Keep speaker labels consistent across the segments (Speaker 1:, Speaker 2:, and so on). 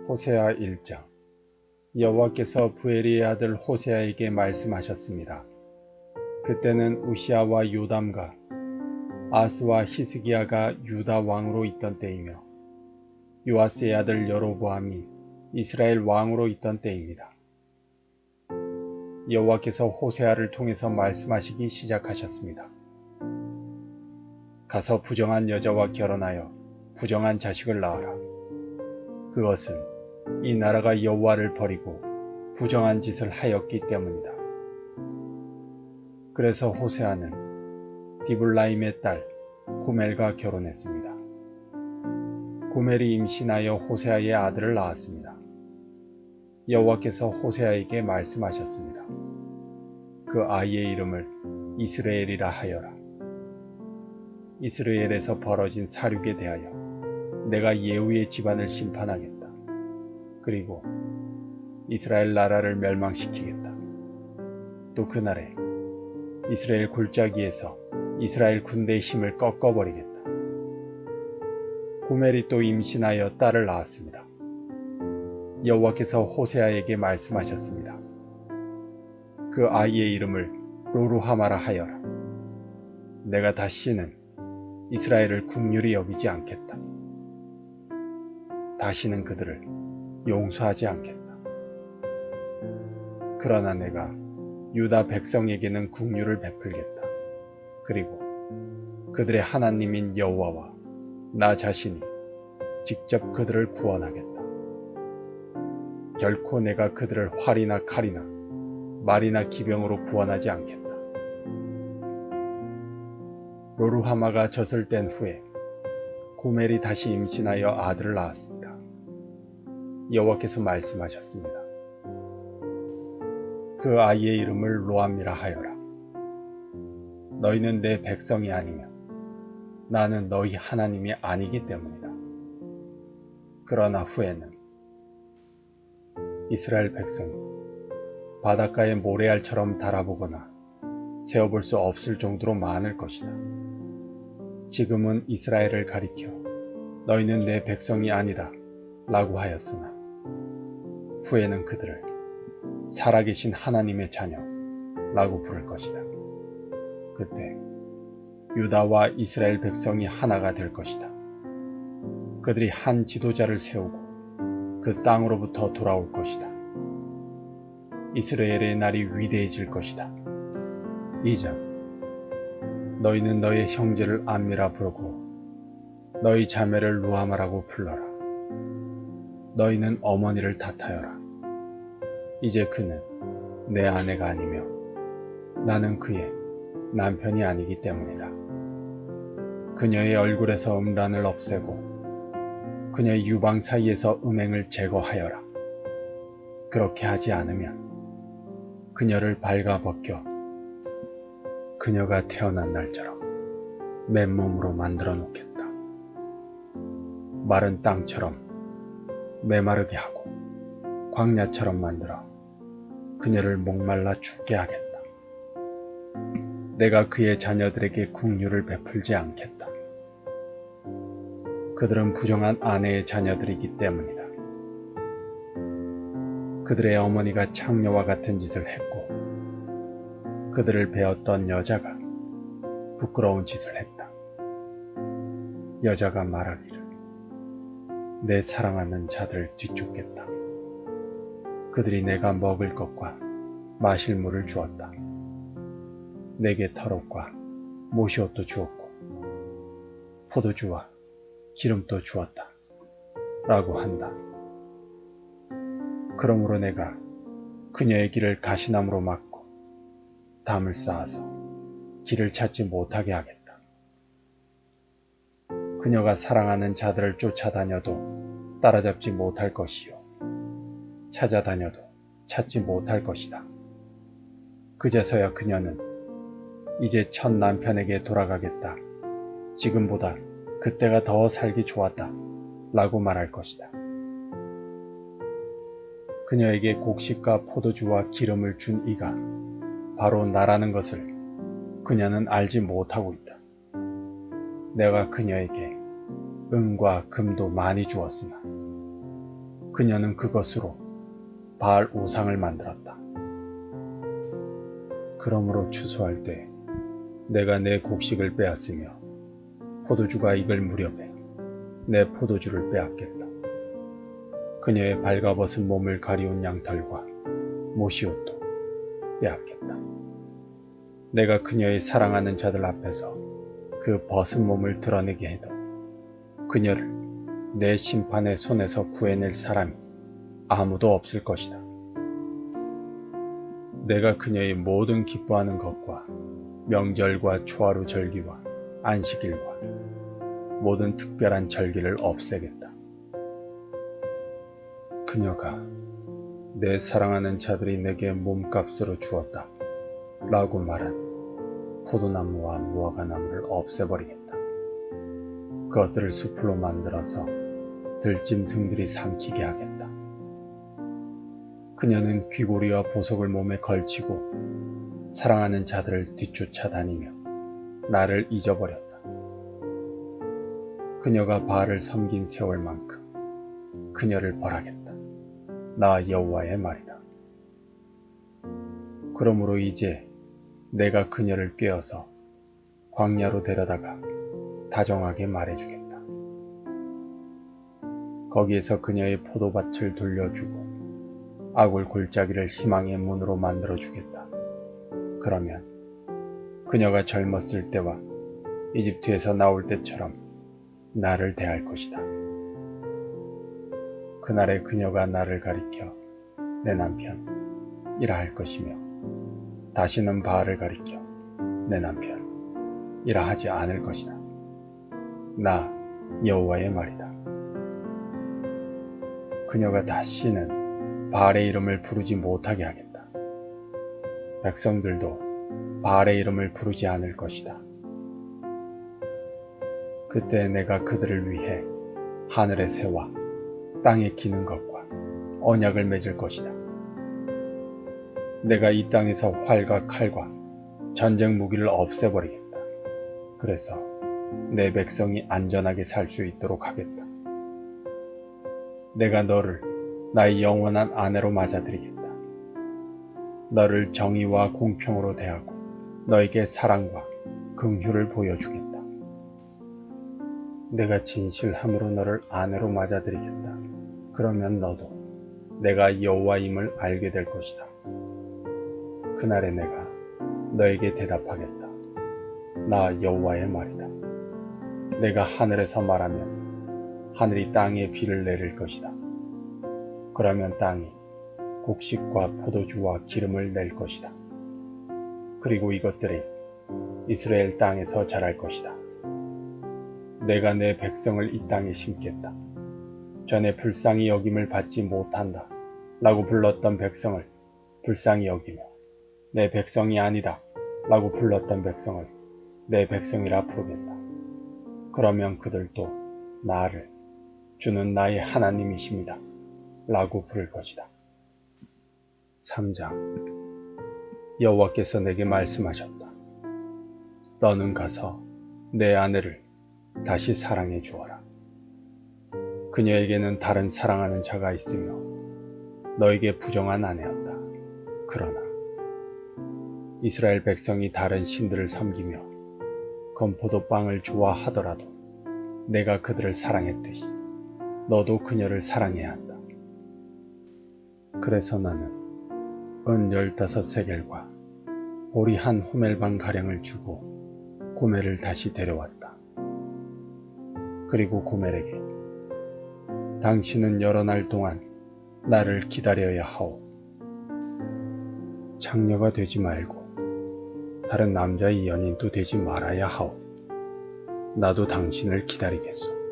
Speaker 1: 호세아 1장. 여호와께서 부엘리의 아들 호세아에게 말씀하셨습니다. 그때는 우시아와 요담과 아스와 히스기야가 유다 왕으로 있던 때이며 요아스의 아들 여로보암이 이스라엘 왕으로 있던 때입니다. 여호와께서 호세아를 통해서 말씀하시기 시작하셨습니다. 가서 부정한 여자와 결혼하여 부정한 자식을 낳아라. 그것은 이 나라가 여호와를 버리고 부정한 짓을 하였기 때문이다. 그래서 호세아는 디블라임의 딸 고멜과 결혼했습니다. 고멜이 임신하여 호세아의 아들을 낳았습니다. 여호와께서 호세아에게 말씀하셨습니다. 그 아이의 이름을 이스라엘이라 하여라. 이스라엘에서 벌어진 사륙에 대하여 내가 예후의 집안을 심판하겠다. 그리고 이스라엘 나라를 멸망시키겠다. 또 그날에 이스라엘 골짜기에서 이스라엘 군대의 힘을 꺾어버리겠다. 고멜이 또 임신하여 딸을 낳았습니다. 여호와께서 호세아에게 말씀하셨습니다. 그 아이의 이름을 로루하마라 하여라. 내가 다시는 이스라엘을 긍휼히 여기지 않겠다. 다시는 그들을 용서하지 않겠다. 그러나 내가 유다 백성에게는 긍휼을 베풀겠다. 그리고 그들의 하나님인 여호와와 나 자신이 직접 그들을 구원하겠다. 결코 내가 그들을 활이나 칼이나 말이나 기병으로 구원하지 않겠다. 로루하마가 젖을 뗀 후에 고멜이 다시 임신하여 아들을 낳았습니다. 여호와께서 말씀하셨습니다. 그 아이의 이름을 로암이라 하여라. 너희는 내 백성이 아니며 나는 너희 하나님이 아니기 때문이다. 그러나 후에는 이스라엘 백성이 바닷가의 모래알처럼 달아보거나 세어볼 수 없을 정도로 많을 것이다. 지금은 이스라엘을 가리켜 너희는 내 백성이 아니다 라고 하였으나 후에는 그들을 살아계신 하나님의 자녀 라고 부를 것이다. 그때 유다와 이스라엘 백성이 하나가 될 것이다. 그들이 한 지도자를 세우고 그 땅으로부터 돌아올 것이다. 이스라엘의 날이 위대해질 것이다. 2장. 너희는 너희 형제를 암미라 부르고 너희 자매를 루하마라고 불러라. 너희는 어머니를 탓하여라. 이제 그는 내 아내가 아니며 나는 그의 남편이 아니기 때문이다. 그녀의 얼굴에서 음란을 없애고 그녀의 유방 사이에서 음행을 제거하여라. 그렇게 하지 않으면 그녀를 발가벗겨 그녀가 태어난 날처럼 맨몸으로 만들어 놓겠다. 마른 땅처럼 메마르게 하고 광야처럼 만들어 그녀를 목말라 죽게 하겠다. 내가 그의 자녀들에게 긍휼을 베풀지 않겠다. 그들은 부정한 아내의 자녀들이기 때문이다. 그들의 어머니가 창녀와 같은 짓을 했고 그들을 베었던 여자가 부끄러운 짓을 했다. 여자가 말하기를 내 사랑하는 자들을 뒤쫓겠다. 그들이 내가 먹을 것과 마실 물을 주었다. 내게 털옷과 모시옷도 주었고 포도주와 기름도 주었다. 라고 한다. 그러므로 내가 그녀의 길을 가시나무로 막고 담을 쌓아서 길을 찾지 못하게 하겠다. 그녀가 사랑하는 자들을 쫓아다녀도 따라잡지 못할 것이요 찾아다녀도 찾지 못할 것이다. 그제서야 그녀는 이제 첫 남편에게 돌아가겠다. 지금보다 그때가 더 살기 좋았다. 라고 말할 것이다. 그녀에게 곡식과 포도주와 기름을 준 이가 바로 나라는 것을 그녀는 알지 못하고 있다. 내가 그녀에게 은과 금도 많이 주었으나 그녀는 그것으로 바알 우상을 만들었다. 그러므로 추수할 때 내가 내 곡식을 빼앗으며 포도주가 익을 무렵에 내 포도주를 빼앗겠다. 그녀의 발가벗은 몸을 가리운 양털과 모시옷도 빼앗겠다. 내가 그녀의 사랑하는 자들 앞에서 그 벗은 몸을 드러내게 해도 그녀를 내 심판의 손에서 구해낼 사람이 아무도 없을 것이다. 내가 그녀의 모든 기뻐하는 것과 명절과 초하루 절기와 안식일과 모든 특별한 절기를 없애겠다. 그녀가 내 사랑하는 자들이 내게 몸값으로 주었다 라고 말한 포도나무와 무화과나무를 없애버리겠다. 그것들을 숲으로 만들어서 들짐승들이 삼키게 하겠다. 그녀는 귀고리와 보석을 몸에 걸치고 사랑하는 자들을 뒤쫓아다니며 나를 잊어버렸다. 그녀가 바알을 섬긴 세월만큼 그녀를 벌하겠다. 나 여호와의 말이다. 그러므로 이제 내가 그녀를 꿰어서 광야로 데려다가 다정하게 말해주겠다. 거기에서 그녀의 포도밭을 돌려주고 아굴 골짜기를 희망의 문으로 만들어주겠다. 그러면 그녀가 젊었을 때와 이집트에서 나올 때처럼 나를 대할 것이다. 그날에 그녀가 나를 가리켜 내 남편이라 할 것이며 다시는 바알을 가리켜 내 남편이라 하지 않을 것이다. 나 여호와의 말이다. 그녀가 다시는 바알의 이름을 부르지 못하게 하겠다. 백성들도 바알의 이름을 부르지 않을 것이다. 그때 내가 그들을 위해 하늘의 새와 땅에 기는 것과 언약을 맺을 것이다. 내가 이 땅에서 활과 칼과 전쟁 무기를 없애버리겠다. 그래서 내 백성이 안전하게 살 수 있도록 하겠다. 내가 너를 나의 영원한 아내로 맞아들이겠다. 너를 정의와 공평으로 대하고 너에게 사랑과 긍휼을 보여주겠다. 내가 진실함으로 너를 아내로 맞아들이겠다. 그러면 너도 내가 여호와임을 알게 될 것이다. 그날에 내가 너에게 대답하겠다. 나 여호와의 말이다. 내가 하늘에서 말하면 하늘이 땅에 비를 내릴 것이다. 그러면 땅이 곡식과 포도주와 기름을 낼 것이다. 그리고 이것들이 이스라엘 땅에서 자랄 것이다. 내가 내 백성을 이 땅에 심겠다. 전에 불쌍히 여김을 받지 못한다 라고 불렀던 백성을 불쌍히 여기며 내 백성이 아니다 라고 불렀던 백성을 내 백성이라 부르겠다. 그러면 그들도 나를 주는 나의 하나님이십니다 라고 부를 것이다. 3장. 여호와께서 내게 말씀하셨다. 너는 가서 내 아내를 다시 사랑해 주어라. 그녀에게는 다른 사랑하는 자가 있으며 너에게 부정한 아내였다. 그러나 이스라엘 백성이 다른 신들을 섬기며 건포도빵을 좋아하더라도 내가 그들을 사랑했듯이 너도 그녀를 사랑해야 한다. 그래서 나는 은 15세겔과 보리 한 호멜반 가량을 주고 고멜을 다시 데려왔다. 그리고 고멜에게 당신은 여러 날 동안 나를 기다려야 하오. 창녀가 되지 말고 다른 남자의 연인도 되지 말아야 하오. 나도 당신을 기다리겠소.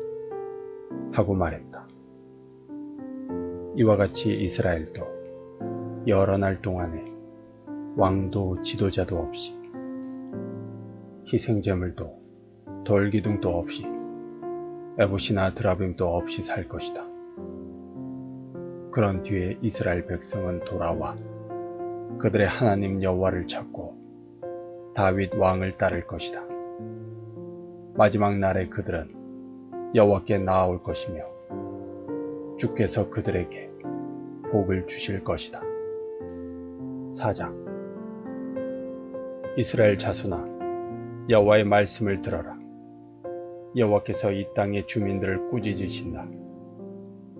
Speaker 1: 하고 말했다. 이와 같이 이스라엘도 여러 날 동안에 왕도 지도자도 없이 희생제물도 돌기둥도 없이 에봇이나 드라빔도 없이 살 것이다. 그런 뒤에 이스라엘 백성은 돌아와 그들의 하나님 여호와를 찾고 다윗 왕을 따를 것이다. 마지막 날에 그들은 여호와께 나아올 것이며 주께서 그들에게 복을 주실 것이다. 4장. 이스라엘 자손아, 여호와의 말씀을 들어라. 여호와께서 이 땅의 주민들을 꾸짖으신다.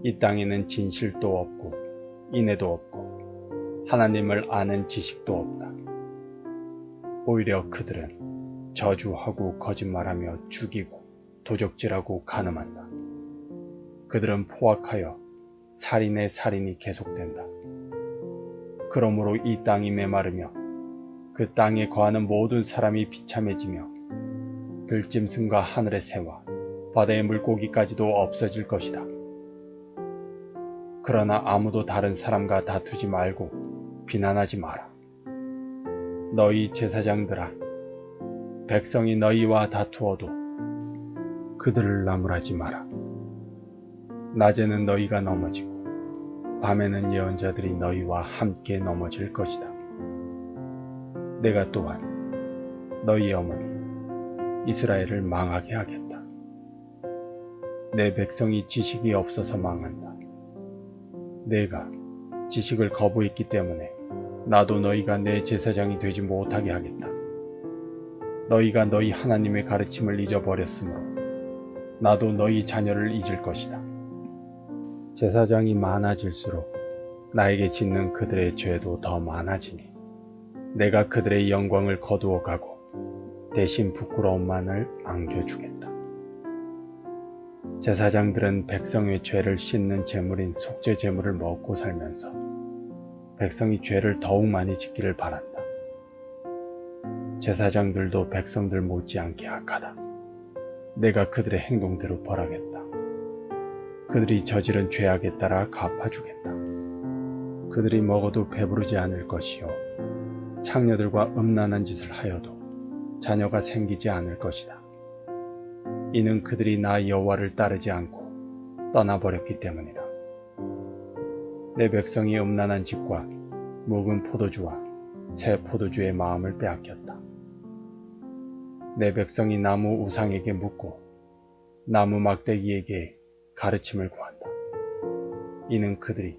Speaker 1: 이 땅에는 진실도 없고 인애도 없고 하나님을 아는 지식도 없다. 오히려 그들은 저주하고 거짓말하며 죽이고 도적질하고 간음한다. 그들은 포악하여 살인의 살인이 계속된다. 그러므로 이 땅이 메마르며 그 땅에 거하는 모든 사람이 비참해지며 들짐승과 하늘의 새와 바다의 물고기까지도 없어질 것이다. 그러나 아무도 다른 사람과 다투지 말고 비난하지 마라. 너희 제사장들아, 백성이 너희와 다투어도 그들을 나무라지 마라. 낮에는 너희가 넘어지고 밤에는 예언자들이 너희와 함께 넘어질 것이다. 내가 또한 너희 어머니 이스라엘을 망하게 하겠다. 내 백성이 지식이 없어서 망한다. 내가 지식을 거부했기 때문에 나도 너희가 내 제사장이 되지 못하게 하겠다. 너희가 너희 하나님의 가르침을 잊어버렸으므로 나도 너희 자녀를 잊을 것이다. 제사장이 많아질수록 나에게 짓는 그들의 죄도 더 많아지니 내가 그들의 영광을 거두어 가고 대신 부끄러움만을 안겨주겠다. 제사장들은 백성의 죄를 씻는 제물인 속죄 제물을 먹고 살면서 백성이 죄를 더욱 많이 짓기를 바란다. 제사장들도 백성들 못지않게 악하다. 내가 그들의 행동대로 벌하겠다. 그들이 저지른 죄악에 따라 갚아주겠다. 그들이 먹어도 배부르지 않을 것이요 창녀들과 음란한 짓을 하여도 자녀가 생기지 않을 것이다. 이는 그들이 나 여호와를 따르지 않고 떠나버렸기 때문이다. 내 백성이 음란한 짓과 묵은 포도주와 새 포도주의 마음을 빼앗겼다. 내 백성이 나무 우상에게 묻고 나무 막대기에게 가르침을 구한다. 이는 그들이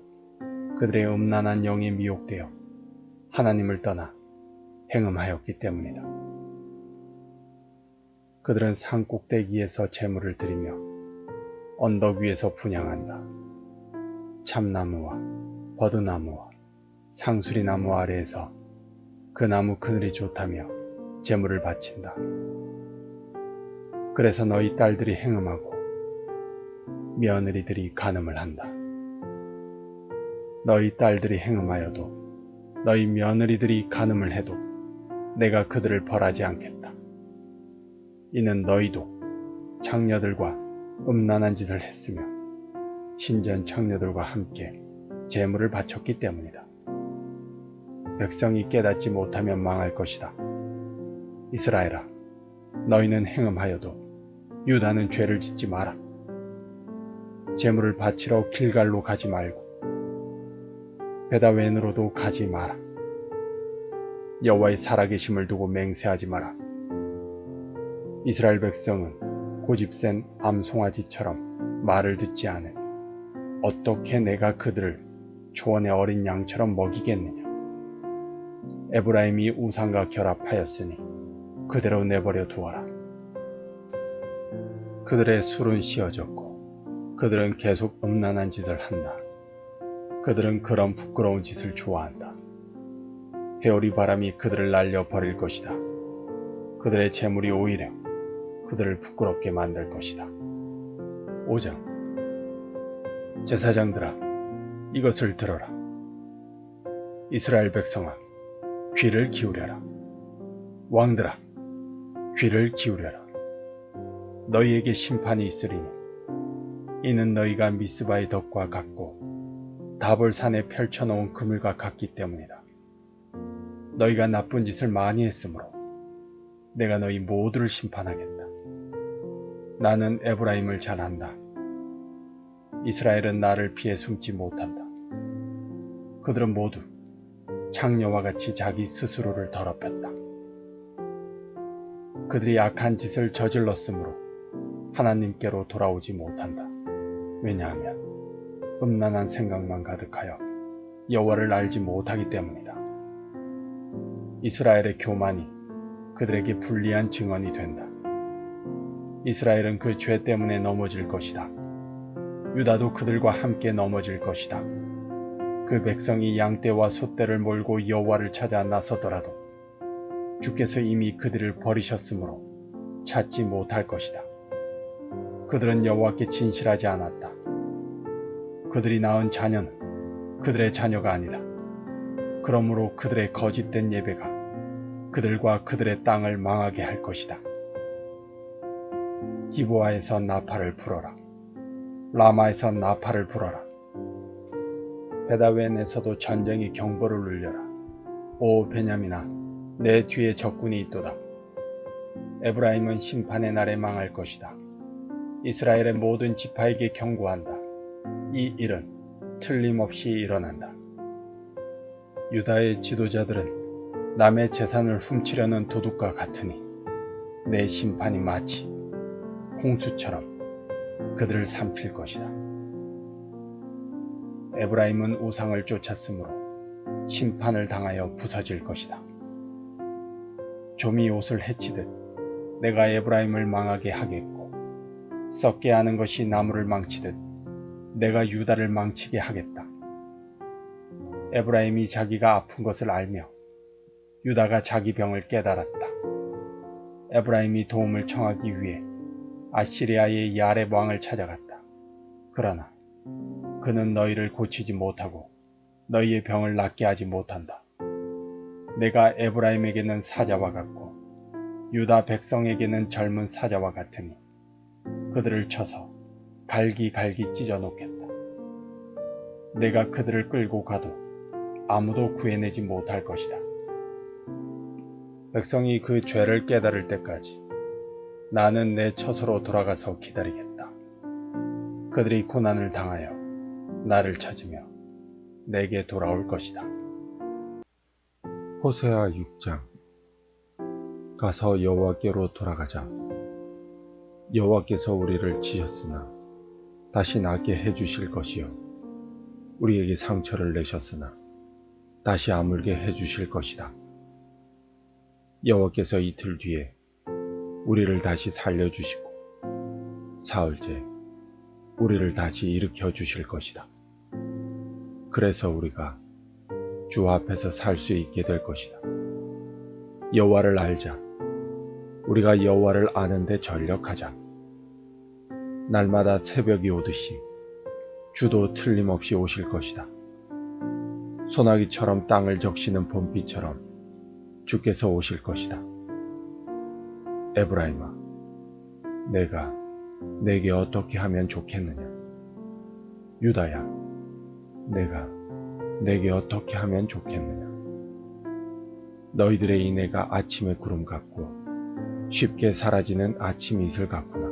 Speaker 1: 그들의 음란한 영에 미혹되어 하나님을 떠나 행음하였기 때문이다. 그들은 산 꼭대기에서 제물을 드리며 언덕 위에서 분향한다. 참나무와 버드나무와 상수리나무 아래에서 그 나무 그늘이 좋다며 제물을 바친다. 그래서 너희 딸들이 행음하고 며느리들이 간음을 한다. 너희 딸들이 행음하여도 너희 며느리들이 간음을 해도 내가 그들을 벌하지 않겠다. 이는 너희도 창녀들과 음란한 짓을 했으며 신전 창녀들과 함께 제물을 바쳤기 때문이다. 백성이 깨닫지 못하면 망할 것이다. 이스라엘아, 너희는 행음하여도 유다는 죄를 짓지 마라. 제물을 바치러 길갈로 가지 말고 베다웬으로도 가지 마라. 여호와의 살아계심을 두고 맹세하지 마라. 이스라엘 백성은 고집센 암송아지처럼 말을 듣지 않으니 어떻게 내가 그들을 초원의 어린 양처럼 먹이겠느냐. 에브라임이 우상과 결합하였으니 그대로 내버려 두어라. 그들의 술은 씌어졌고 그들은 계속 음란한 짓을 한다. 그들은 그런 부끄러운 짓을 좋아한다. 회오리 바람이 그들을 날려버릴 것이다. 그들의 재물이 오히려 그들을 부끄럽게 만들 것이다. 5장. 제사장들아, 이것을 들어라. 이스라엘 백성아, 귀를 기울여라. 왕들아, 귀를 기울여라. 너희에게 심판이 있으리니 이는 너희가 미스바의 덕과 같고 다볼산에 펼쳐놓은 그물과 같기 때문이다. 너희가 나쁜 짓을 많이 했으므로 내가 너희 모두를 심판하겠다. 나는 에브라임을 잘 안다. 이스라엘은 나를 피해 숨지 못한다. 그들은 모두 창녀와 같이 자기 스스로를 더럽혔다. 그들이 악한 짓을 저질렀으므로 하나님께로 돌아오지 못한다. 왜냐하면 음란한 생각만 가득하여 여호와를 알지 못하기 때문이다. 이스라엘의 교만이 그들에게 불리한 증언이 된다. 이스라엘은 그 죄 때문에 넘어질 것이다. 유다도 그들과 함께 넘어질 것이다. 그 백성이 양떼와 소떼를 몰고 여호와를 찾아 나서더라도 주께서 이미 그들을 버리셨으므로 찾지 못할 것이다. 그들은 여호와께 진실하지 않았다. 그들이 낳은 자녀는 그들의 자녀가 아니다. 그러므로 그들의 거짓된 예배가 그들과 그들의 땅을 망하게 할 것이다. 기브아에서 나팔을 불어라. 라마에서 나팔을 불어라. 베다웬에서도 전쟁의 경보를 울려라. 오 베냐민아, 내 뒤에 적군이 있도다. 에브라임은 심판의 날에 망할 것이다. 이스라엘의 모든 지파에게 경고한다. 이 일은 틀림없이 일어난다. 유다의 지도자들은 남의 재산을 훔치려는 도둑과 같으니 내 심판이 마치 홍수처럼 그들을 삼킬 것이다. 에브라임은 우상을 쫓았으므로 심판을 당하여 부서질 것이다. 좀이 옷을 해치듯 내가 에브라임을 망하게 하겠고 썩게 하는 것이 나무를 망치듯 내가 유다를 망치게 하겠다. 에브라임이 자기가 아픈 것을 알며 유다가 자기 병을 깨달았다. 에브라임이 도움을 청하기 위해 아시리아의 야렙 왕을 찾아갔다. 그러나 그는 너희를 고치지 못하고 너희의 병을 낫게 하지 못한다. 내가 에브라임에게는 사자와 같고 유다 백성에게는 젊은 사자와 같으니 그들을 쳐서 갈기갈기 찢어 놓겠다. 내가 그들을 끌고 가도 아무도 구해내지 못할 것이다. 백성이 그 죄를 깨달을 때까지 나는 내 처소로 돌아가서 기다리겠다. 그들이 고난을 당하여 나를 찾으며 내게 돌아올 것이다. 호세아 6장. 가서 여호와께로 돌아가자. 여호와께서 우리를 치셨으나 다시 낫게 해주실 것이요 우리에게 상처를 내셨으나 다시 아물게 해주실 것이다. 여호와께서 이틀 뒤에 우리를 다시 살려주시고 사흘째 우리를 다시 일으켜 주실 것이다. 그래서 우리가 주 앞에서 살 수 있게 될 것이다. 여호와를 알자. 우리가 여호와를 아는데 전력하자. 날마다 새벽이 오듯이 주도 틀림없이 오실 것이다. 소나기처럼 땅을 적시는 봄비처럼 주께서 오실 것이다. 에브라임아, 내가 내게 어떻게 하면 좋겠느냐? 유다야, 내가 내게 어떻게 하면 좋겠느냐? 너희들의 인애가 아침의 구름 같고 쉽게 사라지는 아침 이슬 같구나.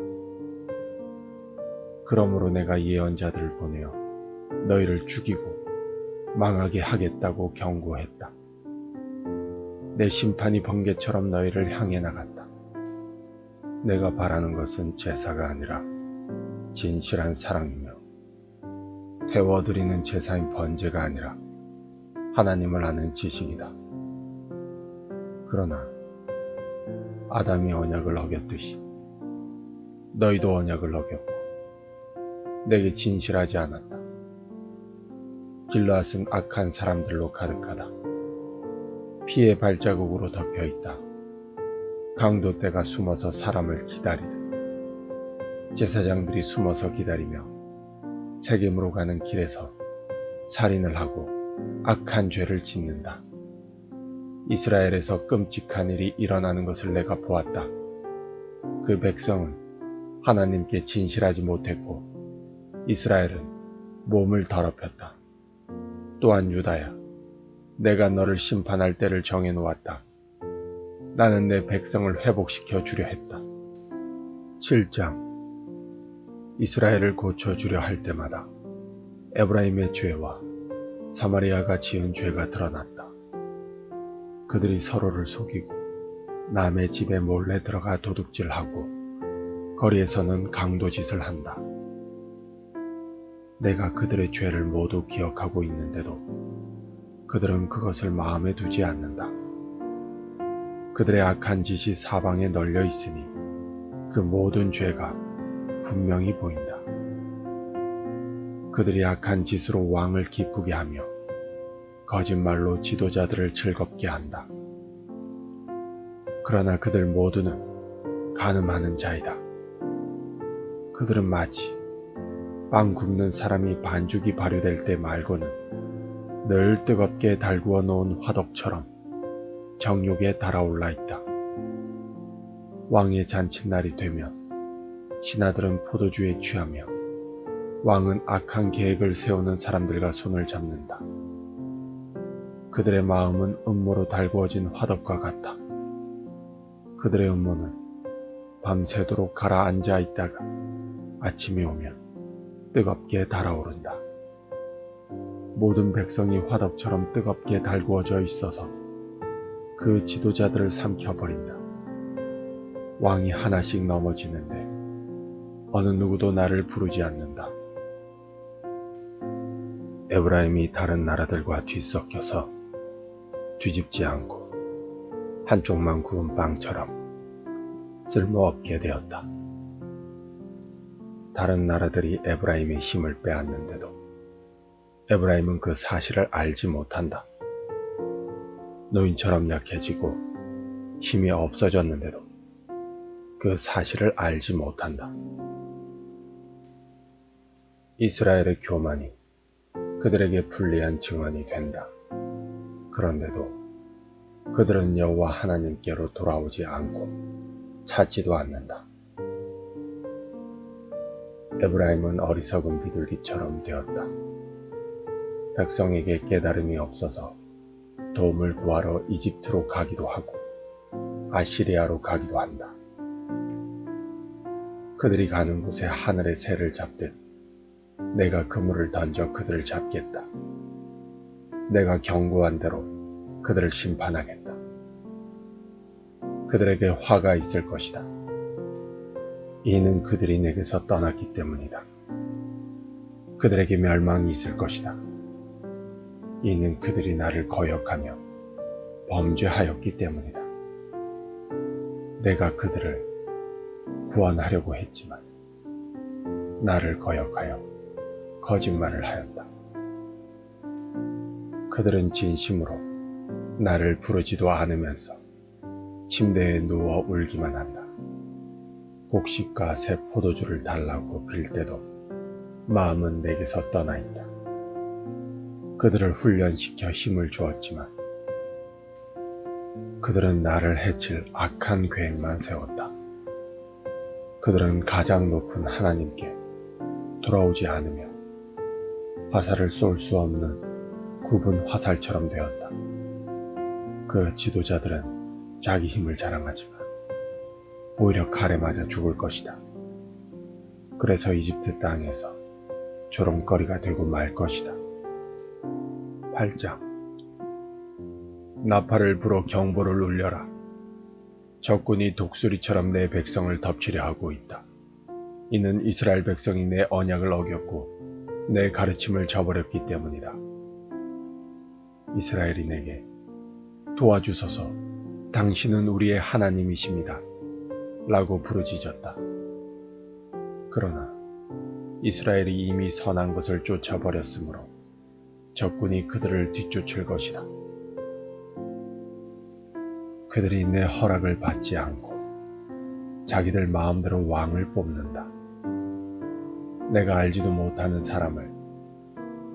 Speaker 1: 그러므로 내가 예언자들을 보내어 너희를 죽이고 망하게 하겠다고 경고했다. 내 심판이 번개처럼 너희를 향해 나갔다. 내가 바라는 것은 제사가 아니라 진실한 사랑이며 태워드리는 제사인 번제가 아니라 하나님을 아는 지식이다. 그러나 아담이 언약을 어겼듯이 너희도 언약을 어겼고 내게 진실하지 않았다. 길르앗은 악한 사람들로 가득하다. 피의 발자국으로 덮여있다. 강도떼가 숨어서 사람을 기다리듯 제사장들이 숨어서 기다리며 세겜으로 가는 길에서 살인을 하고 악한 죄를 짓는다. 이스라엘에서 끔찍한 일이 일어나는 것을 내가 보았다. 그 백성은 하나님께 진실하지 못했고 이스라엘은 몸을 더럽혔다. 또한 유다야, 내가 너를 심판할 때를 정해놓았다. 나는 내 백성을 회복시켜 주려 했다. 7장. 이스라엘을 고쳐주려 할 때마다 에브라임의 죄와 사마리아가 지은 죄가 드러났다. 그들이 서로를 속이고 남의 집에 몰래 들어가 도둑질하고 거리에서는 강도짓을 한다. 내가 그들의 죄를 모두 기억하고 있는데도 그들은 그것을 마음에 두지 않는다. 그들의 악한 짓이 사방에 널려 있으니 그 모든 죄가 분명히 보인다. 그들이 악한 짓으로 왕을 기쁘게 하며 거짓말로 지도자들을 즐겁게 한다. 그러나 그들 모두는 간음하는 자이다. 그들은 마치 빵 굽는 사람이 반죽이 발효될 때 말고는 늘 뜨겁게 달구어 놓은 화덕처럼 정욕에 달아올라 있다. 왕의 잔칫날이 되면 신하들은 포도주에 취하며 왕은 악한 계획을 세우는 사람들과 손을 잡는다. 그들의 마음은 음모로 달구어진 화덕과 같아. 그들의 음모는 밤새도록 가라앉아 있다가 아침이 오면 뜨겁게 달아오른다. 모든 백성이 화덕처럼 뜨겁게 달구어져 있어서 그 지도자들을 삼켜버린다. 왕이 하나씩 넘어지는데 어느 누구도 나를 부르지 않는다. 에브라임이 다른 나라들과 뒤섞여서 뒤집지 않고 한쪽만 구운 빵처럼 쓸모없게 되었다. 다른 나라들이 에브라임의 힘을 빼앗는데도 에브라임은 그 사실을 알지 못한다. 노인처럼 약해지고 힘이 없어졌는데도 그 사실을 알지 못한다. 이스라엘의 교만이 그들에게 불리한 증언이 된다. 그런데도 그들은 여호와 하나님께로 돌아오지 않고 찾지도 않는다. 에브라임은 어리석은 비둘기처럼 되었다. 백성에게 깨달음이 없어서 도움을 구하러 이집트로 가기도 하고 아시리아로 가기도 한다. 그들이 가는 곳에 하늘의 새를 잡듯 내가 그물을 던져 그들을 잡겠다. 내가 경고한 대로 그들을 심판하겠다. 그들에게 화가 있을 것이다. 이는 그들이 내게서 떠났기 때문이다. 그들에게 멸망이 있을 것이다. 이는 그들이 나를 거역하며 범죄하였기 때문이다. 내가 그들을 구원하려고 했지만 나를 거역하여 거짓말을 하였다. 그들은 진심으로 나를 부르지도 않으면서 침대에 누워 울기만 한다. 곡식과 새 포도주를 달라고 빌 때도 마음은 내게서 떠나 있다. 그들을 훈련시켜 힘을 주었지만 그들은 나를 해칠 악한 계획만 세웠다. 그들은 가장 높은 하나님께 돌아오지 않으며 화살을 쏠 수 없는 굽은 화살처럼 되었다. 그 지도자들은 자기 힘을 자랑하지만 오히려 칼에 맞아 죽을 것이다. 그래서 이집트 땅에서 조롱거리가 되고 말 것이다. 8장. 나팔을 불어 경보를 울려라. 적군이 독수리처럼 내 백성을 덮치려 하고 있다. 이는 이스라엘 백성이 내 언약을 어겼고 내 가르침을 저버렸기 때문이다. 이스라엘이 내게 도와주소서, 당신은 우리의 하나님이십니다 라고 부르짖었다. 그러나 이스라엘이 이미 선한 것을 쫓아버렸으므로 적군이 그들을 뒤쫓을 것이다. 그들이 내 허락을 받지 않고 자기들 마음대로 왕을 뽑는다. 내가 알지도 못하는 사람을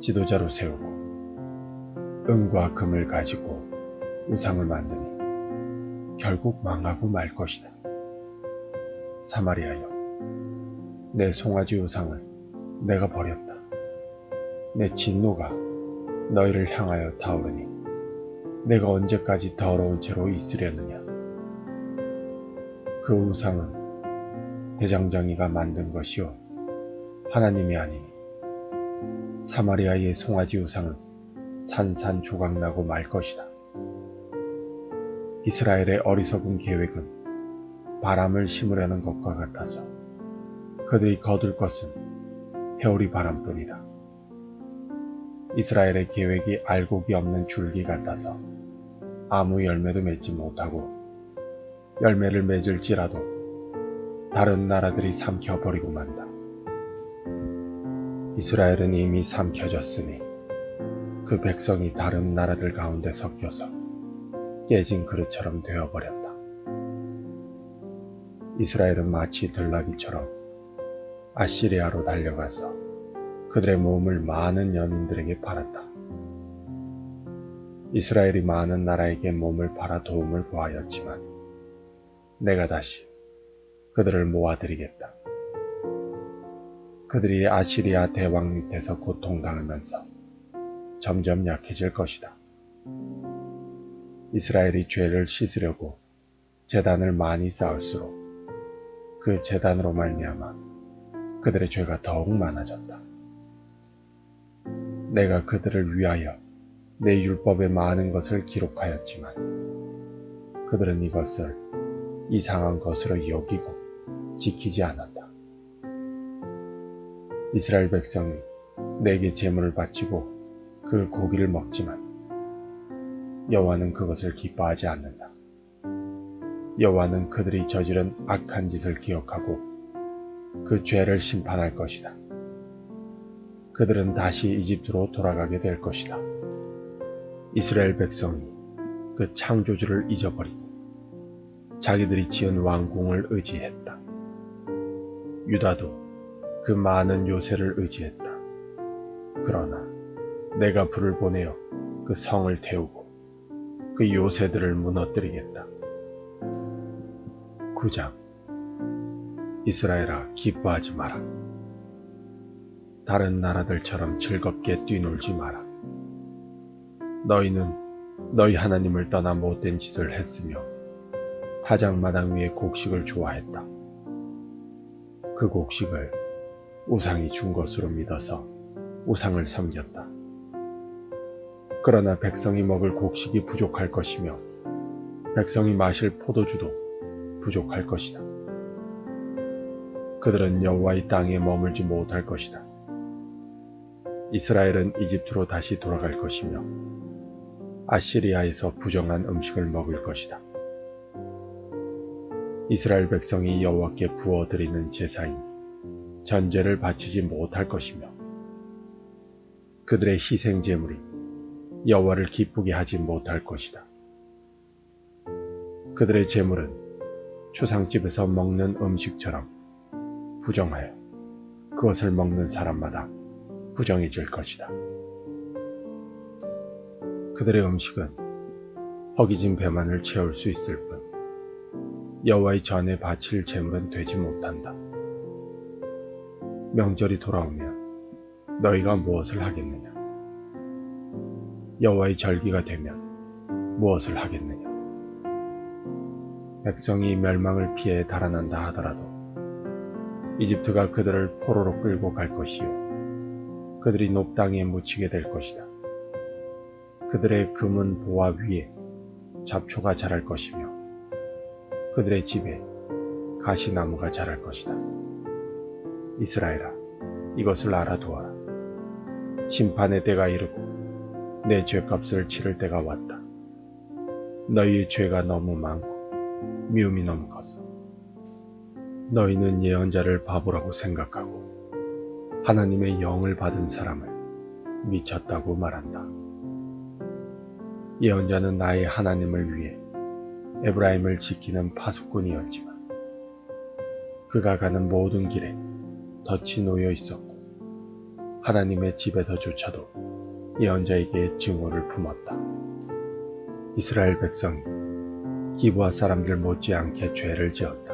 Speaker 1: 지도자로 세우고 은과 금을 가지고 우상을 만드니 결국 망하고 말 것이다. 사마리아여, 내 송아지 우상을 내가 버렸다. 내 진노가 너희를 향하여 타오르니 내가 언제까지 더러운 채로 있으려느냐. 그 우상은 대장정이가 만든 것이요 하나님이 아니니 사마리아의 송아지 우상은 산산조각나고 말 것이다. 이스라엘의 어리석은 계획은 바람을 심으려는 것과 같아서 그들이 거둘 것은 회오리 바람뿐이다. 이스라엘의 계획이 알곡이 없는 줄기 같아서 아무 열매도 맺지 못하고 열매를 맺을지라도 다른 나라들이 삼켜버리고 만다. 이스라엘은 이미 삼켜졌으니 그 백성이 다른 나라들 가운데 섞여서 깨진 그릇처럼 되어버렸다. 이스라엘은 마치 들나귀처럼 아시리아로 달려가서 그들의 몸을 많은 연인들에게 팔았다. 이스라엘이 많은 나라에게 몸을 팔아 도움을 구하였지만 내가 다시 그들을 모아드리겠다. 그들이 아시리아 대왕 밑에서 고통당하면서 점점 약해질 것이다. 이스라엘이 죄를 씻으려고 제단을 많이 쌓을수록 그 제단으로 말미암아 그들의 죄가 더욱 많아졌다. 내가 그들을 위하여 내 율법에 많은 것을 기록하였지만 그들은 이것을 이상한 것으로 여기고 지키지 않았다. 이스라엘 백성이 내게 제물을 바치고 그 고기를 먹지만 여호와는 그것을 기뻐하지 않는다. 여호와는 그들이 저지른 악한 짓을 기억하고 그 죄를 심판할 것이다. 그들은 다시 이집트로 돌아가게 될 것이다. 이스라엘 백성이 그 창조주를 잊어버리고 자기들이 지은 왕궁을 의지했다. 유다도 그 많은 요새를 의지했다. 그러나 내가 불을 보내어 그 성을 태우고 그 요새들을 무너뜨리겠다. 9장. 이스라엘아, 기뻐하지 마라. 다른 나라들처럼 즐겁게 뛰놀지 마라. 너희는 너희 하나님을 떠나 못된 짓을 했으며 타작마당 위에 곡식을 좋아했다. 그 곡식을 우상이 준 것으로 믿어서 우상을 섬겼다. 그러나 백성이 먹을 곡식이 부족할 것이며 백성이 마실 포도주도 부족할 것이다. 그들은 여호와의 땅에 머물지 못할 것이다. 이스라엘은 이집트로 다시 돌아갈 것이며 아시리아에서 부정한 음식을 먹을 것이다. 이스라엘 백성이 여호와께 부어드리는 제사인 전제를 바치지 못할 것이며 그들의 희생 제물이 여호와를 기쁘게 하지 못할 것이다. 그들의 제물은 초상집에서 먹는 음식처럼 부정하여 그것을 먹는 사람마다 부정해질 것이다. 그들의 음식은 허기진 배만을 채울 수 있을 뿐 여호와의 전에 바칠 제물은 되지 못한다. 명절이 돌아오면 너희가 무엇을 하겠느냐? 여호와의 절기가 되면 무엇을 하겠느냐? 백성이 멸망을 피해 달아난다 하더라도 이집트가 그들을 포로로 끌고 갈 것이요 그들이 녹당에 묻히게 될 것이다. 그들의 금은 보화 위에 잡초가 자랄 것이며 그들의 집에 가시나무가 자랄 것이다. 이스라엘아, 이것을 알아두어라. 심판의 때가 이르고 내 죄값을 치를 때가 왔다. 너희의 죄가 너무 많고 미움이 너무 커서 너희는 예언자를 바보라고 생각하고 하나님의 영을 받은 사람을 미쳤다고 말한다. 예언자는 나의 하나님을 위해 에브라임을 지키는 파수꾼이었지만 그가 가는 모든 길에 덫이 놓여 있었고 하나님의 집에서조차도 예언자에게 증오를 품었다. 이스라엘 백성이 기브아 사람들 못지않게 죄를 지었다.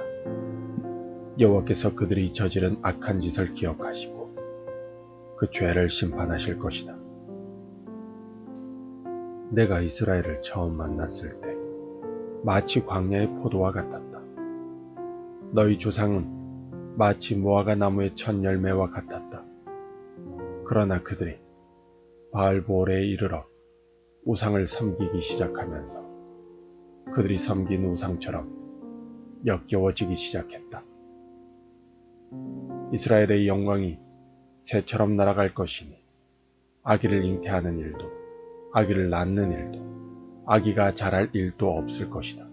Speaker 1: 여호와께서 그들이 저지른 악한 짓을 기억하시고 그 죄를 심판하실 것이다. 내가 이스라엘을 처음 만났을 때 마치 광야의 포도와 같았다. 너희 조상은 마치 무화과 나무의 첫 열매와 같았다. 그러나 그들이 바알보올에 이르러 우상을 섬기기 시작하면서 그들이 섬긴 우상처럼 역겨워지기 시작했다. 이스라엘의 영광이 새처럼 날아갈 것이니 아기를 잉태하는 일도, 아기를 낳는 일도, 아기가 자랄 일도 없을 것이다.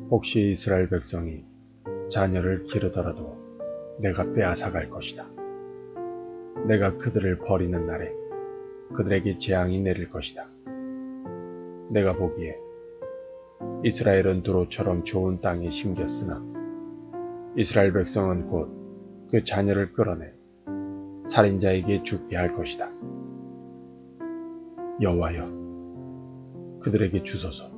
Speaker 1: 혹시 이스라엘 백성이 자녀를 기르더라도 내가 빼앗아갈 것이다. 내가 그들을 버리는 날에 그들에게 재앙이 내릴 것이다. 내가 보기에 이스라엘은 두로처럼 좋은 땅에 심겼으나 이스라엘 백성은 곧 그 자녀를 끌어내 살인자에게 죽게 할 것이다. 여호와여, 그들에게 주소서.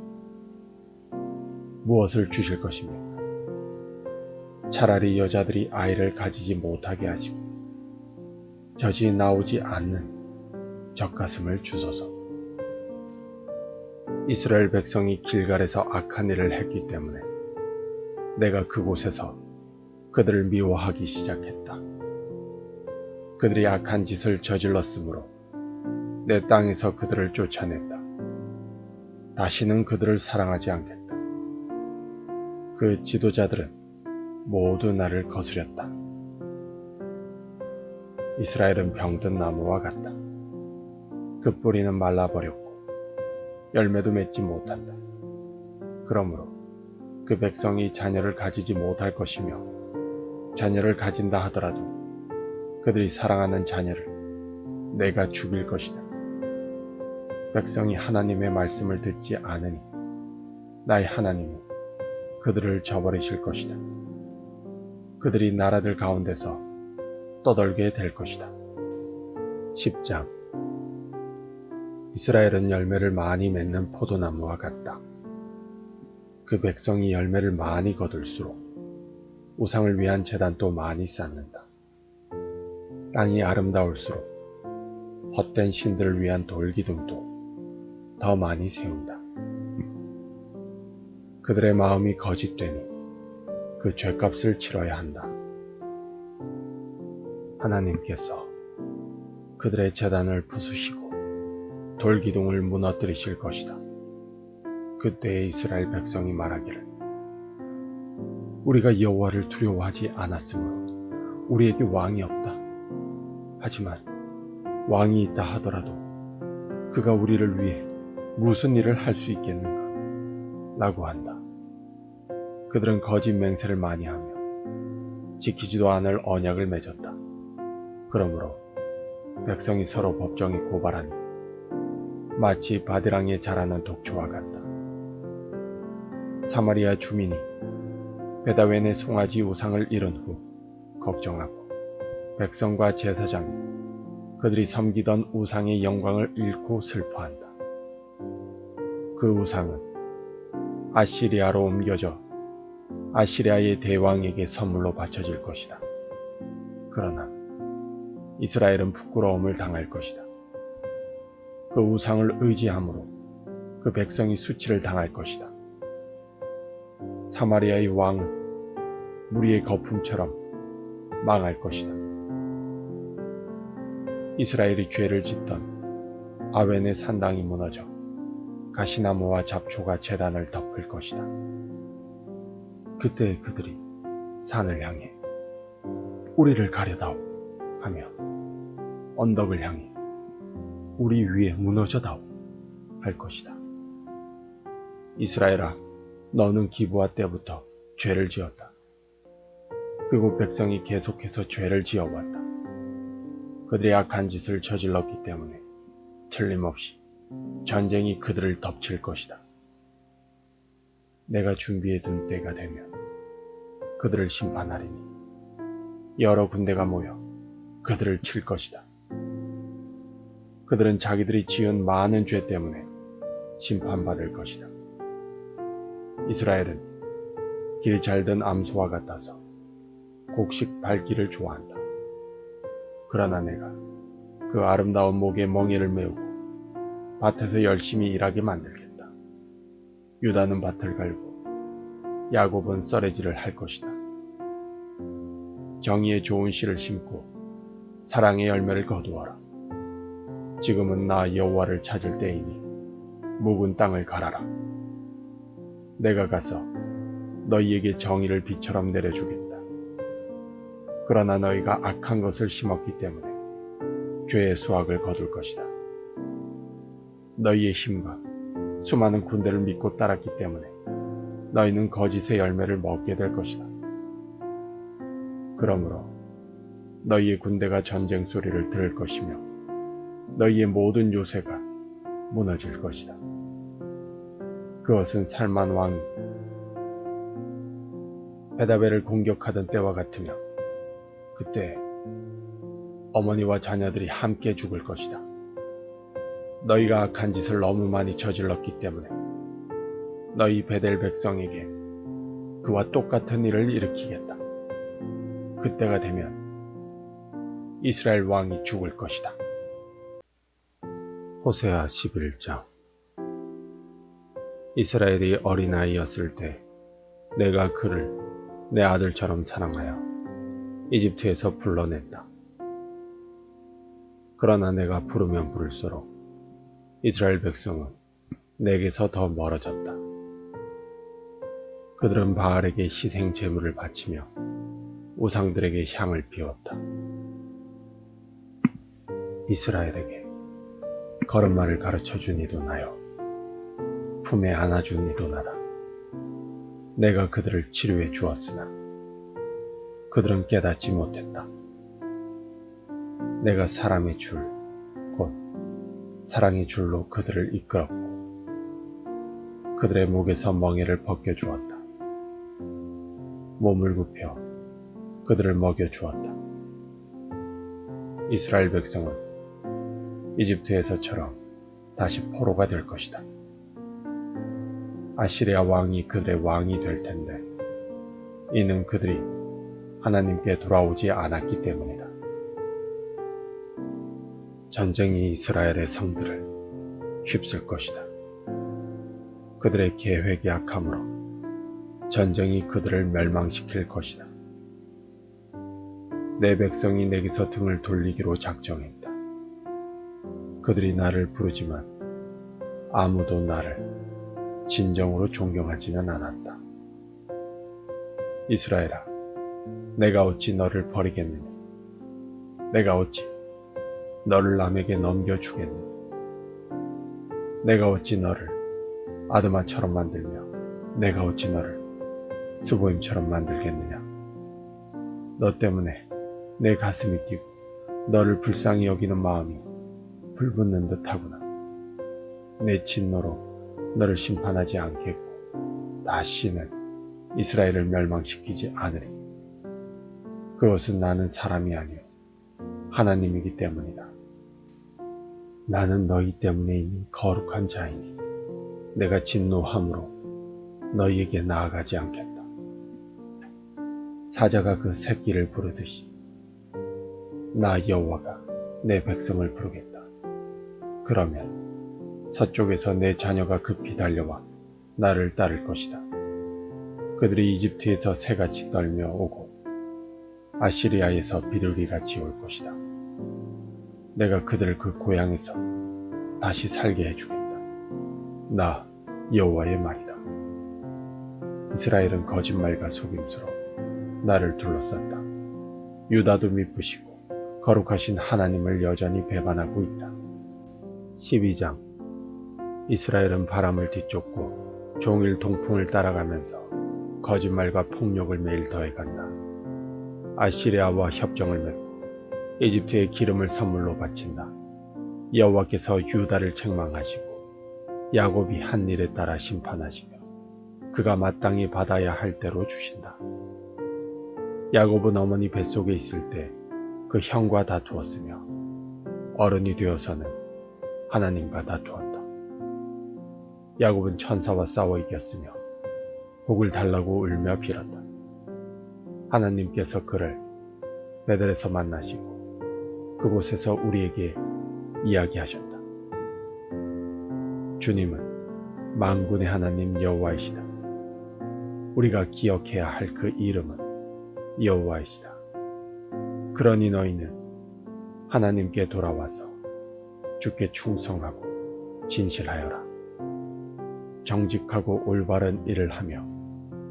Speaker 1: 무엇을 주실 것입니까? 차라리 여자들이 아이를 가지지 못하게 하시고 젖이 나오지 않는 젖가슴을 주소서. 이스라엘 백성이 길갈에서 악한 일을 했기 때문에 내가 그곳에서 그들을 미워하기 시작했다. 그들이 악한 짓을 저질렀으므로 내 땅에서 그들을 쫓아냈다. 다시는 그들을 사랑하지 않겠다. 그 지도자들은 모두 나를 거스렸다. 이스라엘은 병든 나무와 같다. 그 뿌리는 말라버렸고 열매도 맺지 못한다. 그러므로 그 백성이 자녀를 가지지 못할 것이며 자녀를 가진다 하더라도 그들이 사랑하는 자녀를 내가 죽일 것이다. 백성이 하나님의 말씀을 듣지 않으니 나의 하나님이 그들을 저버리실 것이다. 그들이 나라들 가운데서 떠돌게 될 것이다. 10장. 이스라엘은 열매를 많이 맺는 포도나무와 같다. 그 백성이 열매를 많이 거둘수록 우상을 위한 제단도 많이 쌓는다. 땅이 아름다울수록 헛된 신들을 위한 돌기둥도 더 많이 세운다. 그들의 마음이 거짓되니 그 죗값을 치러야 한다. 하나님께서 그들의 제단을 부수시고 돌기둥을 무너뜨리실 것이다. 그때에 이스라엘 백성이 말하기를 우리가 여호와를 두려워하지 않았으므로 우리에게 왕이 없다. 하지만 왕이 있다 하더라도 그가 우리를 위해 무슨 일을 할 수 있겠는가? 라고 한다. 그들은 거짓 맹세를 많이 하며 지키지도 않을 언약을 맺었다. 그러므로 백성이 서로 법정에 고발하니 마치 바디랑에 자라는 독초와 같다. 사마리아 주민이 베다웬의 송아지 우상을 잃은 후 걱정하고 백성과 제사장이 그들이 섬기던 우상의 영광을 잃고 슬퍼한다. 그 우상은 아시리아로 옮겨져 아시리아의 대왕에게 선물로 바쳐질 것이다. 그러나 이스라엘은 부끄러움을 당할 것이다. 그 우상을 의지함으로 그 백성이 수치를 당할 것이다. 사마리아의 왕은 무리의 거품처럼 망할 것이다. 이스라엘이 죄를 짓던 아웬의 산당이 무너져 가시나무와 잡초가 제단을 덮을 것이다. 그때 그들이 산을 향해 우리를 가려다오 하며 언덕을 향해 우리 위에 무너져다오 할 것이다. 이스라엘아, 너는 기브아 때부터 죄를 지었다. 그곳 백성이 계속해서 죄를 지어왔다. 그들이 악한 짓을 저질렀기 때문에 틀림없이 전쟁이 그들을 덮칠 것이다. 내가 준비해둔 때가 되면 그들을 심판하리니 여러 군대가 모여 그들을 칠 것이다. 그들은 자기들이 지은 많은 죄 때문에 심판받을 것이다. 이스라엘은 길 잘든 암소와 같아서 곡식 밟기를 좋아한다. 그러나 내가 그 아름다운 목에 멍에를 메우고 밭에서 열심히 일하게 만들겠다. 유다는 밭을 갈고 야곱은 썰매질을 할 것이다. 정의의 좋은 씨를 심고 사랑의 열매를 거두어라. 지금은 나 여호와를 찾을 때이니 묵은 땅을 갈아라. 내가 가서 너희에게 정의를 비처럼 내려주겠다. 그러나 너희가 악한 것을 심었기 때문에 죄의 수확을 거둘 것이다. 너희의 힘과 수많은 군대를 믿고 따랐기 때문에 너희는 거짓의 열매를 먹게 될 것이다. 그러므로 너희의 군대가 전쟁 소리를 들을 것이며 너희의 모든 요새가 무너질 것이다. 그것은 살만 왕이 베다벨을 공격하던 때와 같으며 그때 어머니와 자녀들이 함께 죽을 것이다. 너희가 악한 짓을 너무 많이 저질렀기 때문에 너희 베델 백성에게 그와 똑같은 일을 일으키겠다. 그때가 되면 이스라엘 왕이 죽을 것이다. 호세아 11장. 이스라엘이 어린아이였을 때 내가 그를 내 아들처럼 사랑하여 이집트에서 불러냈다. 그러나 내가 부르면 부를수록 이스라엘 백성은 내게서 더 멀어졌다. 그들은 바알에게 희생 제물을 바치며 우상들에게 향을 피웠다. 이스라엘에게 걸음마를 가르쳐준 이도 나요, 품에 안아준 이도 나다. 내가 그들을 치료해 주었으나 그들은 깨닫지 못했다. 내가 사람의 줄, 곧 사랑의 줄로 그들을 이끌었고 그들의 목에서 멍에를 벗겨주었다. 몸을 굽혀 그들을 먹여주었다. 이스라엘 백성은 이집트에서처럼 다시 포로가 될 것이다. 아시리아 왕이 그들의 왕이 될 텐데 이는 그들이 하나님께 돌아오지 않았기 때문이다. 전쟁이 이스라엘의 성들을 휩쓸 것이다. 그들의 계획이 악함으로 전쟁이 그들을 멸망시킬 것이다. 내 백성이 내게서 등을 돌리기로 작정했다. 그들이 나를 부르지만 아무도 나를 진정으로 존경하지는 않았다. 이스라엘아, 내가 어찌 너를 버리겠느냐? 내가 어찌 너를 남에게 넘겨주겠느냐? 내가 어찌 너를 아드마처럼 만들며 내가 어찌 너를 스보임처럼 만들겠느냐? 너 때문에 내 가슴이 뛰고 너를 불쌍히 여기는 마음이 불붙는 듯하구나. 내 진노로 너를 심판하지 않겠고 다시는 이스라엘을 멸망시키지 않으리. 그것은 나는 사람이 아니요 하나님이기 때문이다. 나는 너희 때문에 이미 거룩한 자이니 내가 진노함으로 너희에게 나아가지 않겠다. 사자가 그 새끼를 부르듯이 나 여호와가 내 백성을 부르겠다. 그러면 서쪽에서 내 자녀가 급히 달려와 나를 따를 것이다. 그들이 이집트에서 새같이 떨며 오고 아시리아에서 비둘기같이 올 것이다. 내가 그들을 그 고향에서 다시 살게 해주겠다. 나 여호와의 말이다. 이스라엘은 거짓말과 속임수로 나를 둘러쌌다. 유다도 미쁘시고 거룩하신 하나님을 여전히 배반하고 있다. 12장. 이스라엘은 바람을 뒤쫓고 종일 동풍을 따라가면서 거짓말과 폭력을 매일 더해간다. 아시리아와 협정을 맺고 이집트에 기름을 선물로 바친다. 여호와께서 유다를 책망하시고 야곱이 한 일에 따라 심판하시며 그가 마땅히 받아야 할 대로 주신다. 야곱은 어머니 뱃속에 있을 때 그 형과 다투었으며 어른이 되어서는 하나님과 다투었다. 야곱은 천사와 싸워 이겼으며 복을 달라고 울며 빌었다. 하나님께서 그를 베델에서 만나시고 그곳에서 우리에게 이야기하셨다. 주님은 만군의 하나님 여호와이시다. 우리가 기억해야 할 그 이름은 여호와이시다. 그러니 너희는 하나님께 돌아와서 주께 충성하고 진실하여라. 정직하고 올바른 일을 하며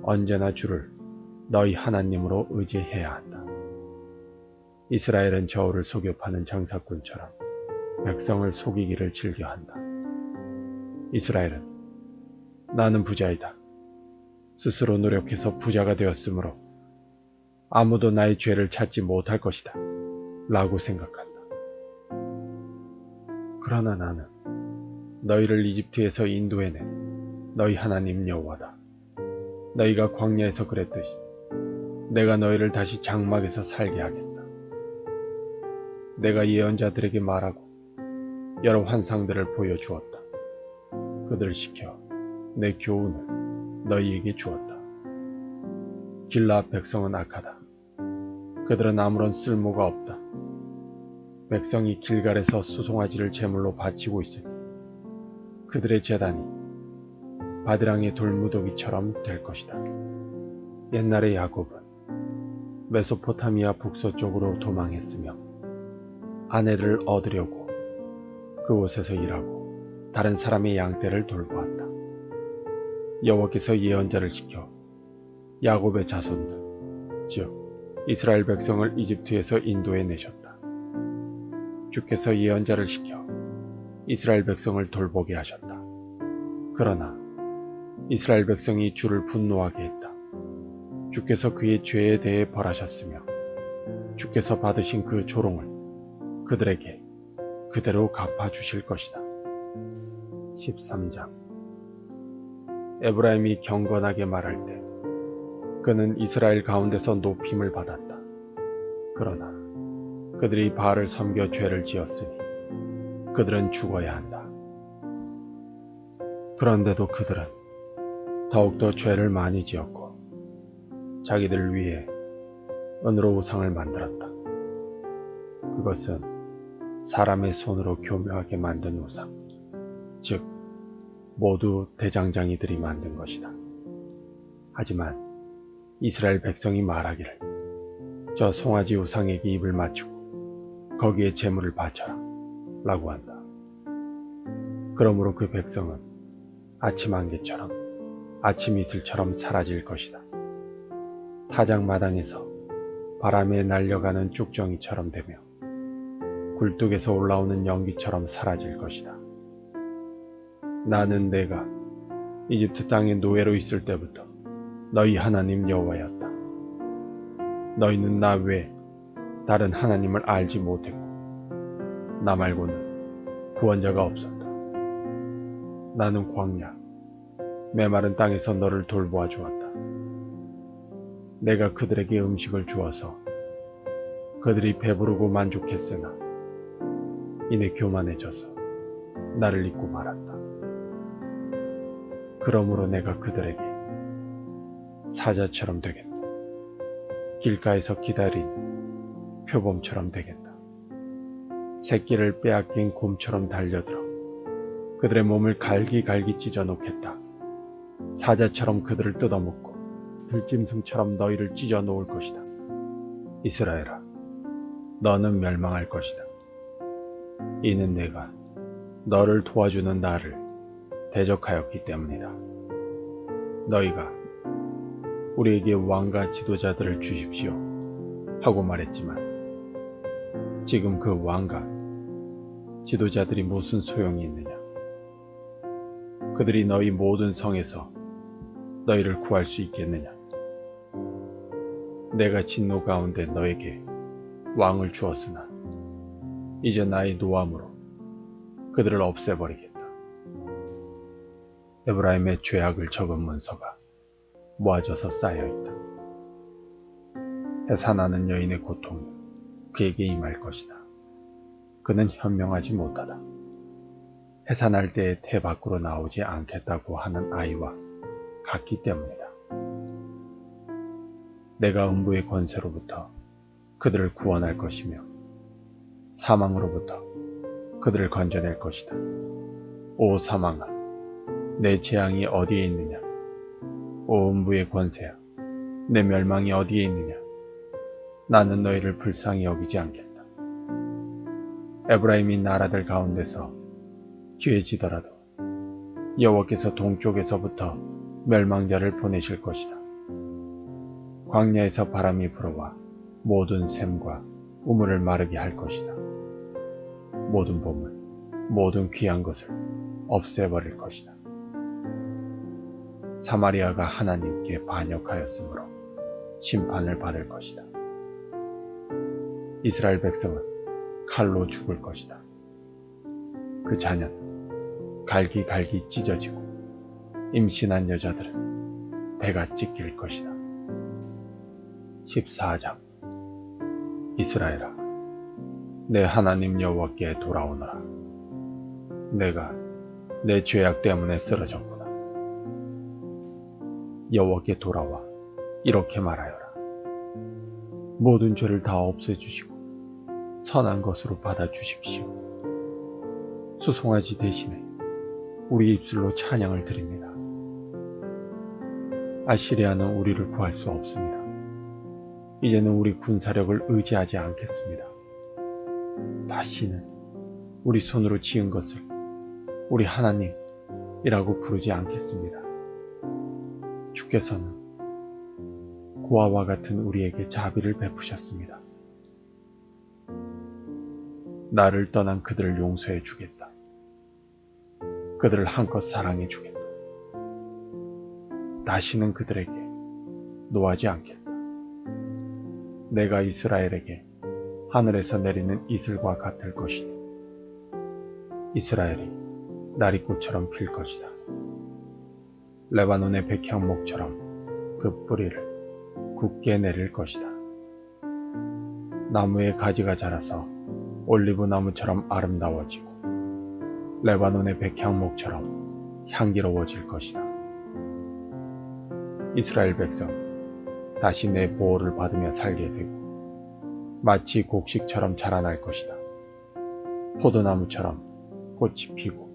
Speaker 1: 언제나 주를 너희 하나님으로 의지해야 한다. 이스라엘은 저울을 속여 파는 장사꾼처럼 백성을 속이기를 즐겨한다. 이스라엘은 나는 부자이다. 스스로 노력해서 부자가 되었으므로 아무도 나의 죄를 찾지 못할 것이다. 라고 생각한다. 그러나 나는 너희를 이집트에서 인도해낸 너희 하나님 여호와다. 너희가 광야에서 그랬듯이 내가 너희를 다시 장막에서 살게 하겠다. 내가 예언자들에게 말하고 여러 환상들을 보여주었다. 그들을 시켜 내 교훈을 너희에게 주었다. 길라앗 백성은 악하다. 그들은 아무런 쓸모가 없다. 백성이 길갈에서 수송아지를 제물로 바치고 있으니 그들의 제단이 바드랑의 돌무더기처럼 될 것이다. 옛날에 야곱은 메소포타미아 북서쪽으로 도망했으며 아내를 얻으려고 그곳에서 일하고 다른 사람의 양떼를 돌보았다. 여호와께서 예언자를 시켜 야곱의 자손들, 즉 이스라엘 백성을 이집트에서 인도해 내셨다. 주께서 예언자를 시켜 이스라엘 백성을 돌보게 하셨다. 그러나 이스라엘 백성이 주를 분노하게 했다. 주께서 그의 죄에 대해 벌하셨으며 주께서 받으신 그 조롱을 그들에게 그대로 갚아주실 것이다. 13장. 에브라임이 경건하게 말할 때 그는 이스라엘 가운데서 높임을 받았다. 그러나 그들이 바알을 섬겨 죄를 지었으니 그들은 죽어야 한다. 그런데도 그들은 더욱더 죄를 많이 지었고 자기들 위해 은으로 우상을 만들었다. 그것은 사람의 손으로 교묘하게 만든 우상, 즉 모두 대장장이들이 만든 것이다. 하지만 이스라엘 백성이 말하기를 저 송아지 우상에게 입을 맞추고 거기에 제물을 바쳐라 라고 한다. 그러므로 그 백성은 아침 안개처럼 아침 이슬처럼 사라질 것이다. 타작마당에서 바람에 날려가는 쭉정이처럼 되며 굴뚝에서 올라오는 연기처럼 사라질 것이다. 나는 내가 이집트 땅에 노예로 있을 때부터 너희 하나님 여호와였다. 너희는 나 외에 다른 하나님을 알지 못했고 나 말고는 구원자가 없었다. 나는 광야, 메마른 땅에서 너를 돌보아 주었다. 내가 그들에게 음식을 주어서 그들이 배부르고 만족했으나 이내 교만해져서 나를 잊고 말았다. 그러므로 내가 그들에게 사자처럼 되겠다. 길가에서 기다린 표범처럼 되겠다. 새끼를 빼앗긴 곰처럼 달려들어 그들의 몸을 갈기갈기 찢어 놓겠다. 사자처럼 그들을 뜯어먹고 들짐승처럼 너희를 찢어 놓을 것이다. 이스라엘아, 너는 멸망할 것이다. 이는 내가 너를 도와주는 나를 대적하였기 때문이다. 너희가 우리에게 왕과 지도자들을 주십시오 하고 말했지만 지금 그 왕과 지도자들이 무슨 소용이 있느냐? 그들이 너희 모든 성에서 너희를 구할 수 있겠느냐? 내가 진노 가운데 너에게 왕을 주었으나 이제 나의 노함으로 그들을 없애버리겠다. 에브라임의 죄악을 적은 문서가 모아져서 쌓여있다. 해산하는 여인의 고통이 그에게 임할 것이다. 그는 현명하지 못하다. 해산할 때에 태 밖으로 나오지 않겠다고 하는 아이와 같기 때문이다. 내가 음부의 권세로부터 그들을 구원할 것이며 사망으로부터 그들을 건져낼 것이다. 오 사망아, 내 재앙이 어디에 있느냐? 오 음부의 권세야, 내 멸망이 어디에 있느냐? 나는 너희를 불쌍히 여기지 않겠다. 에브라임이 나라들 가운데서 귀해지더라도 여호와께서 동쪽에서부터 멸망자를 보내실 것이다. 광야에서 바람이 불어와 모든 샘과 우물을 마르게 할 것이다. 모든 보물, 모든 귀한 것을 없애버릴 것이다. 사마리아가 하나님께 반역하였으므로 심판을 받을 것이다. 이스라엘 백성은 칼로 죽을 것이다. 그 자녀는 갈기갈기 찢어지고 임신한 여자들은 배가 찢길 것이다. 14장 이스라엘아, 내 하나님 여호와께 돌아오너라. 내가 내 죄악 때문에 쓰러졌구나. 여호와께 돌아와 이렇게 말하여라. 모든 죄를 다 없애주시고 선한 것으로 받아주십시오. 수송아지 대신에 우리 입술로 찬양을 드립니다. 아시리아는 우리를 구할 수 없습니다. 이제는 우리 군사력을 의지하지 않겠습니다. 다시는 우리 손으로 지은 것을 우리 하나님이라고 부르지 않겠습니다. 주께서는 고아와 같은 우리에게 자비를 베푸셨습니다. 나를 떠난 그들을 용서해 주겠다. 그들을 한껏 사랑해 주겠다. 다시는 그들에게 노하지 않겠다. 내가 이스라엘에게 하늘에서 내리는 이슬과 같을 것이니 이스라엘이 나리꽃처럼 필 것이다. 레바논의 백향목처럼 그 뿌리를 굳게 내릴 것이다. 나무의 가지가 자라서 올리브 나무처럼 아름다워지고 레바논의 백향목처럼 향기로워질 것이다. 이스라엘 백성 다시 내 보호를 받으며 살게 되고 마치 곡식처럼 자라날 것이다. 포도나무처럼 꽃이 피고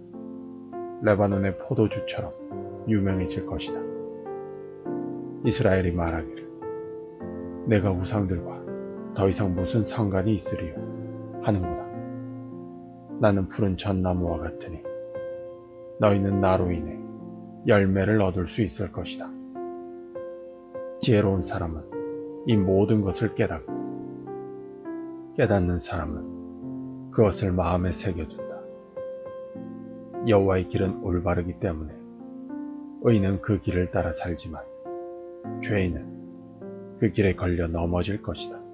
Speaker 1: 레바논의 포도주처럼 유명해질 것이다. 이스라엘이 말하기를 내가 우상들과 더 이상 무슨 상관이 있으리요 하는구나. 나는 푸른 전나무와 같으니 너희는 나로 인해 열매를 얻을 수 있을 것이다. 지혜로운 사람은 이 모든 것을 깨닫고 깨닫는 사람은 그것을 마음에 새겨둔다. 여호와의 길은 올바르기 때문에 의인은 그 길을 따라 살지만 죄인은 그 길에 걸려 넘어질 것이다.